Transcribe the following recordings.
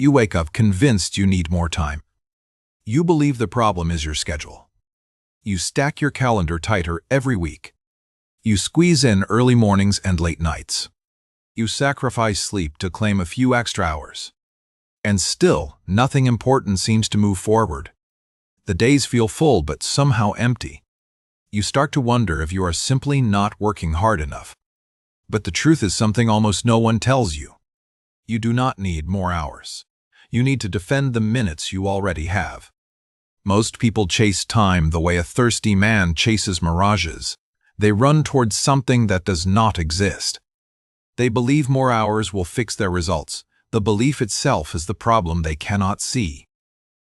You wake up convinced you need more time. You believe the problem is your schedule. You stack your calendar tighter every week. You squeeze in early mornings and late nights. You sacrifice sleep to claim a few extra hours. And still, nothing important seems to move forward. The days feel full but somehow empty. You start to wonder if you are simply not working hard enough. But the truth is something almost no one tells you. You do not need more hours. You need to defend the minutes you already have. Most people chase time the way a thirsty man chases mirages. They run towards something that does not exist. They believe more hours will fix their results. The belief itself is the problem they cannot see.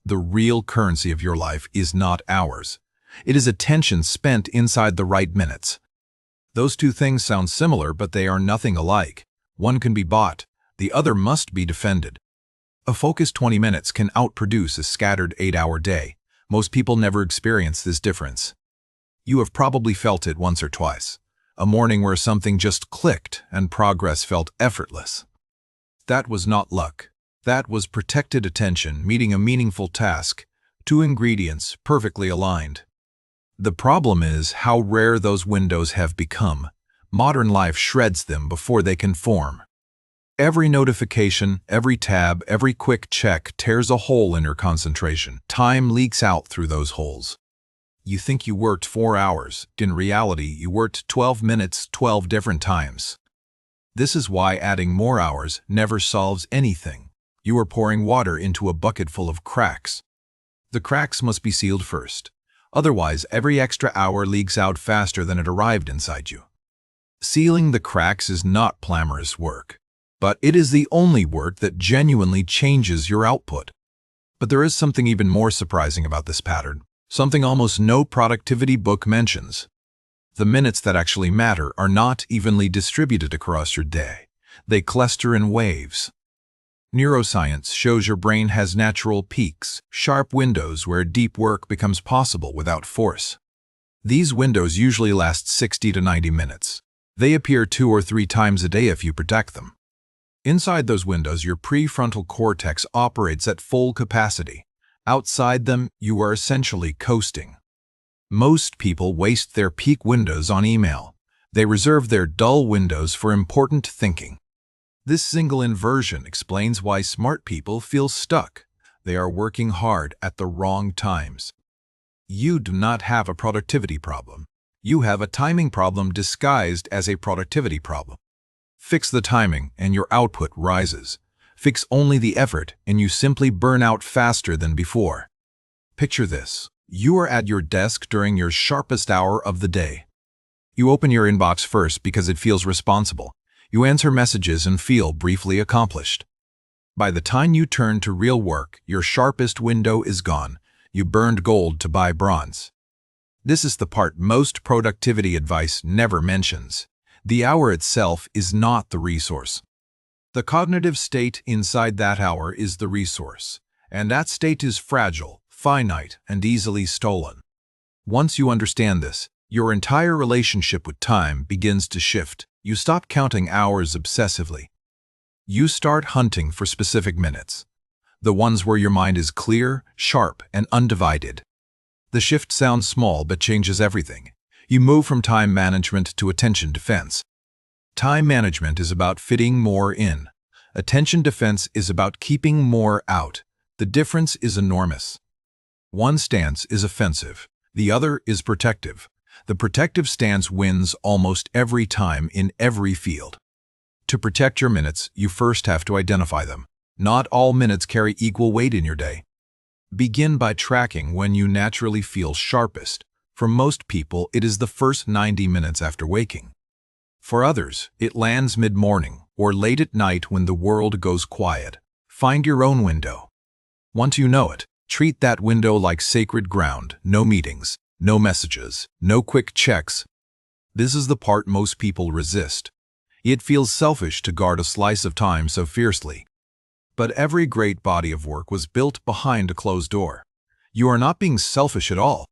The real currency of your life is not hours. It is attention spent inside the right minutes. Those two things sound similar, but they are nothing alike. One can be bought. The other must be defended. A focused 20 minutes can outproduce a scattered 8-hour day. Most people never experience this difference. You have probably felt it once or twice. A morning where something just clicked and progress felt effortless. That was not luck. That was protected attention meeting a meaningful task. Two ingredients perfectly aligned. The problem is how rare those windows have become. Modern life shreds them before they can form. Every notification, every tab, every quick check tears a hole in your concentration. Time leaks out through those holes. You think you worked 4 hours. In reality, you worked 12 minutes 12 different times. This is why adding more hours never solves anything. You are pouring water into a bucket full of cracks. The cracks must be sealed first. Otherwise, every extra hour leaks out faster than it arrived inside you. Sealing the cracks is not glamorous work, but it is the only work that genuinely changes your output. But there is something even more surprising about this pattern, something almost no productivity book mentions. The minutes that actually matter are not evenly distributed across your day. They cluster in waves. Neuroscience shows your brain has natural peaks, sharp windows where deep work becomes possible without force. These windows usually last 60 to 90 minutes. They appear 2 or 3 times a day if you protect them. Inside those windows, your prefrontal cortex operates at full capacity. Outside them, you are essentially coasting. Most people waste their peak windows on email. They reserve their dull windows for important thinking. This single inversion explains why smart people feel stuck. They are working hard at the wrong times. You do not have a productivity problem. You have a timing problem disguised as a productivity problem. Fix the timing and your output rises. Fix only the effort and you simply burn out faster than before. Picture this. You are at your desk during your sharpest hour of the day. You open your inbox first because it feels responsible. You answer messages and feel briefly accomplished. By the time you turn to real work, your sharpest window is gone. You burned gold to buy bronze. This is the part most productivity advice never mentions. The hour itself is not the resource. The cognitive state inside that hour is the resource, and that state is fragile, finite, and easily stolen. Once you understand this, your entire relationship with time begins to shift. You stop counting hours obsessively. You start hunting for specific minutes, the ones where your mind is clear, sharp, and undivided. The shift sounds small but changes everything. You move from time management to attention defense. Time management is about fitting more in. Attention defense is about keeping more out. The difference is enormous. One stance is offensive. The other is protective. The protective stance wins almost every time in every field. To protect your minutes, you first have to identify them. Not all minutes carry equal weight in your day. Begin by tracking when you naturally feel sharpest. For most people, it is the first 90 minutes after waking. For others, it lands mid-morning or late at night when the world goes quiet. Find your own window. Once you know it, treat that window like sacred ground. No meetings, no messages, no quick checks. This is the part most people resist. It feels selfish to guard a slice of time so fiercely. But every great body of work was built behind a closed door. You are not being selfish at all.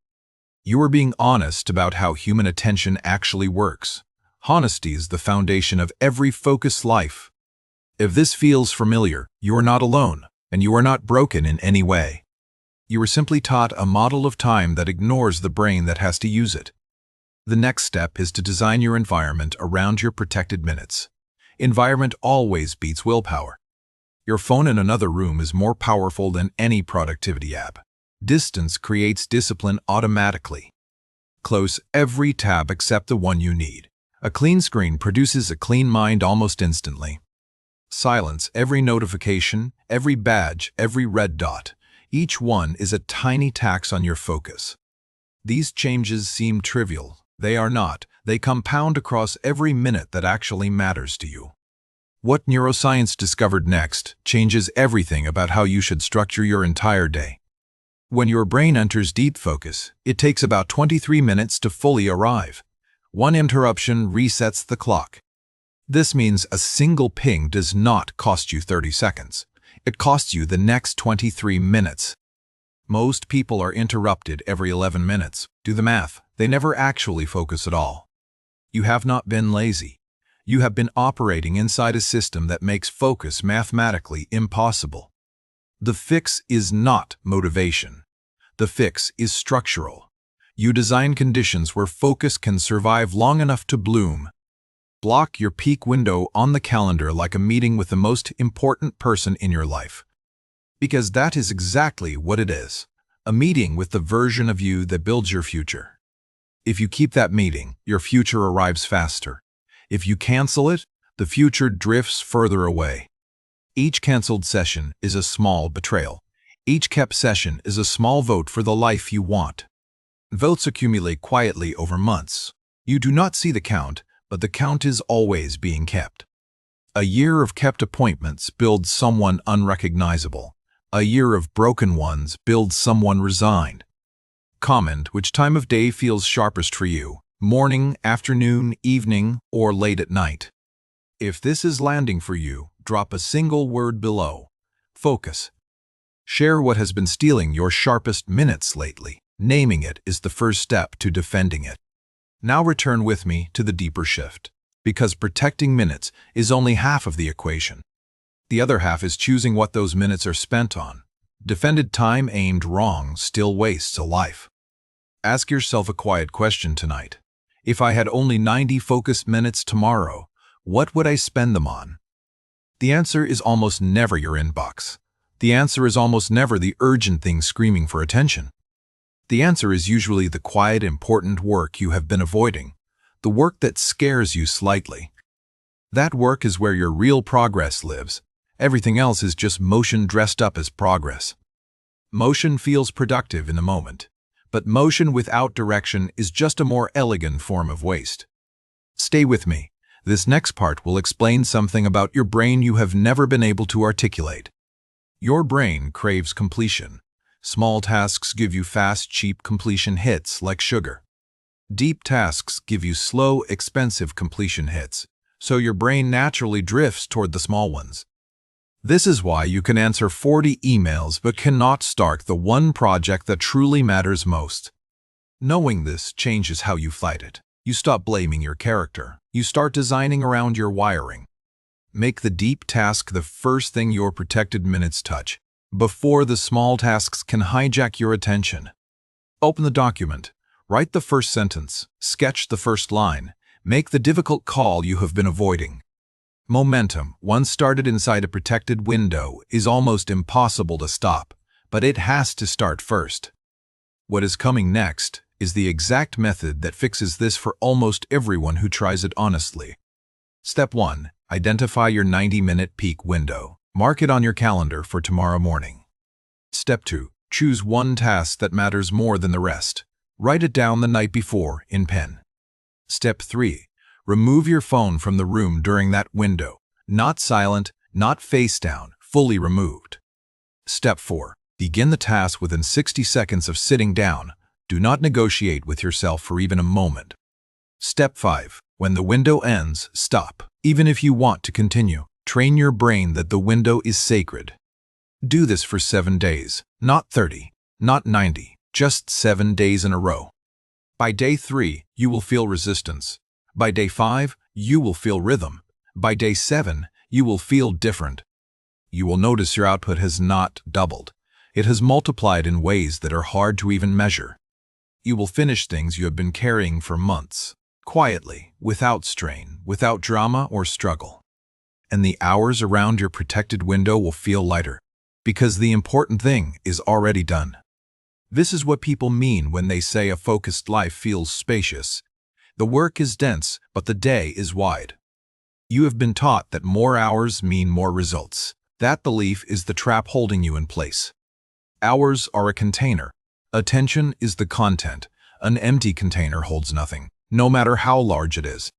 You are being honest about how human attention actually works. Honesty is the foundation of every focused life. If this feels familiar, you are not alone. And you are not broken in any way. You were simply taught a model of time that ignores the brain that has to use it. The next step is to design your environment around your protected minutes. Environment always beats willpower. Your phone in another room is more powerful than any productivity app. Distance creates discipline automatically. Close every tab except the one you need. A clean screen produces a clean mind almost instantly. Silence every notification, every badge, every red dot. Each one is a tiny tax on your focus. These changes seem trivial. They are not. They compound across every minute that actually matters to you. What neuroscience discovered next changes everything about how you should structure your entire day. When your brain enters deep focus, it takes about 23 minutes to fully arrive. One interruption resets the clock. This means a single ping does not cost you 30 seconds. It costs you the next 23 minutes. Most people are interrupted every 11 minutes. Do the math. They never actually focus at all. You have not been lazy. You have been operating inside a system that makes focus mathematically impossible. The fix is not motivation. The fix is structural. You design conditions where focus can survive long enough to bloom. Block your peak window on the calendar like a meeting with the most important person in your life. Because that is exactly what it is. A meeting with the version of you that builds your future. If you keep that meeting, your future arrives faster. If you cancel it, the future drifts further away. Each canceled session is a small betrayal. Each kept session is a small vote for the life you want. Votes accumulate quietly over months. You do not see the count, but the count is always being kept. A year of kept appointments builds someone unrecognizable. A year of broken ones builds someone resigned. Comment which time of day feels sharpest for you: morning, afternoon, evening, or late at night. If this is landing for you, drop a single word below. Focus. Share what has been stealing your sharpest minutes lately. Naming it is the first step to defending it. Now return with me to the deeper shift, because protecting minutes is only half of the equation. The other half is choosing what those minutes are spent on. Defended time aimed wrong still wastes a life. Ask yourself a quiet question tonight. If I had only 90 focused minutes tomorrow, what would I spend them on? The answer is almost never your inbox. The answer is almost never the urgent thing screaming for attention. The answer is usually the quiet, important work you have been avoiding, the work that scares you slightly. That work is where your real progress lives. Everything else is just motion dressed up as progress. Motion feels productive in the moment, but motion without direction is just a more elegant form of waste. Stay with me. This next part will explain something about your brain you have never been able to articulate. Your brain craves completion. Small tasks give you fast, cheap completion hits like sugar. Deep tasks give you slow, expensive completion hits, so your brain naturally drifts toward the small ones. This is why you can answer 40 emails but cannot start the one project that truly matters most. Knowing this changes how you fight it. You stop blaming your character. You start designing around your wiring. Make the deep task the first thing your protected minutes touch, before the small tasks can hijack your attention. Open the document. Write the first sentence. Sketch the first line. Make the difficult call you have been avoiding. Momentum, once started inside a protected window, is almost impossible to stop, but it has to start first. What is coming next is the exact method that fixes this for almost everyone who tries it honestly. Step 1. Identify your 90-minute peak window. Mark it on your calendar for tomorrow morning. Step 2. Choose one task that matters more than the rest. Write it down the night before in pen. Step 3. Remove your phone from the room during that window. Not silent, not face down, fully removed. Step 4. Begin the task within 60 seconds of sitting down. Do not negotiate with yourself for even a moment. Step 5. When the window ends, stop. Even if you want to continue, train your brain that the window is sacred. Do this for 7 days, not 30, not 90, just 7 days in a row. By day 3, you will feel resistance. By day 5, you will feel rhythm. By day 7, you will feel different. you will notice your output has not doubled. It has multiplied in ways that are hard to even measure. You will finish things you have been carrying for months, quietly, without strain, without drama or struggle. And the hours around your protected window will feel lighter, because the important thing is already done. This is what people mean when they say a focused life feels spacious. The work is dense, but the day is wide. You have been taught that more hours mean more results. That belief is the trap holding you in place. Hours are a container. Attention is the content. An empty container holds nothing, no matter how large it is.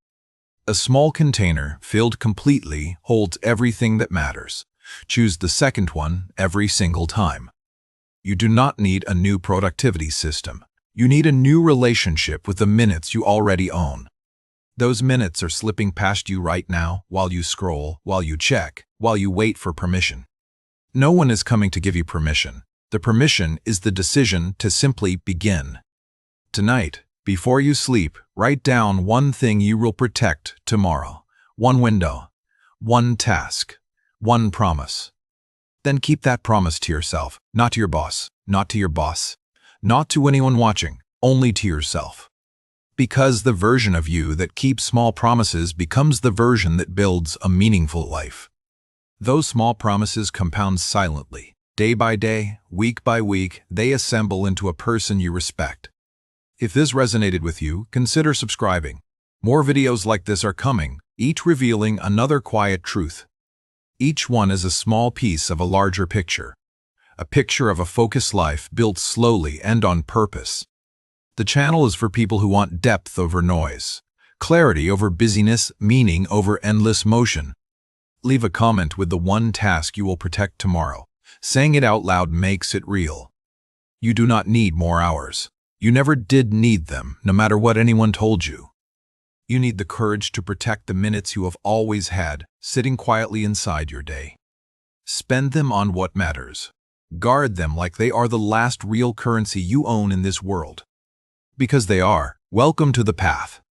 A small container, filled completely, holds everything that matters. Choose the second one every single time. You do not need a new productivity system. You need a new relationship with the minutes you already own. Those minutes are slipping past you right now, while you scroll, while you check, while you wait for permission. No one is coming to give you permission. The permission is the decision to simply begin. Tonight, before you sleep, write down one thing you will protect tomorrow. One window, one task, one promise. Then keep that promise to yourself, not to your boss, not to your boss, not to anyone watching, only to yourself. Because the version of you that keeps small promises becomes the version that builds a meaningful life. Those small promises compound silently. Day by day, week by week, they assemble into a person you respect. If this resonated with you, consider subscribing. More videos like this are coming, each revealing another quiet truth. Each one is a small piece of a larger picture. A picture of a focused life built slowly and on purpose. The channel is for people who want depth over noise, clarity over busyness, meaning over endless motion. Leave a comment with the one task you will protect tomorrow. Saying it out loud makes it real. You do not need more hours. You never did need them, no matter what anyone told you. You need the courage to protect the minutes you have always had, sitting quietly inside your day. Spend them on what matters. Guard them like they are the last real currency you own in this world. Because they are. Welcome to the path.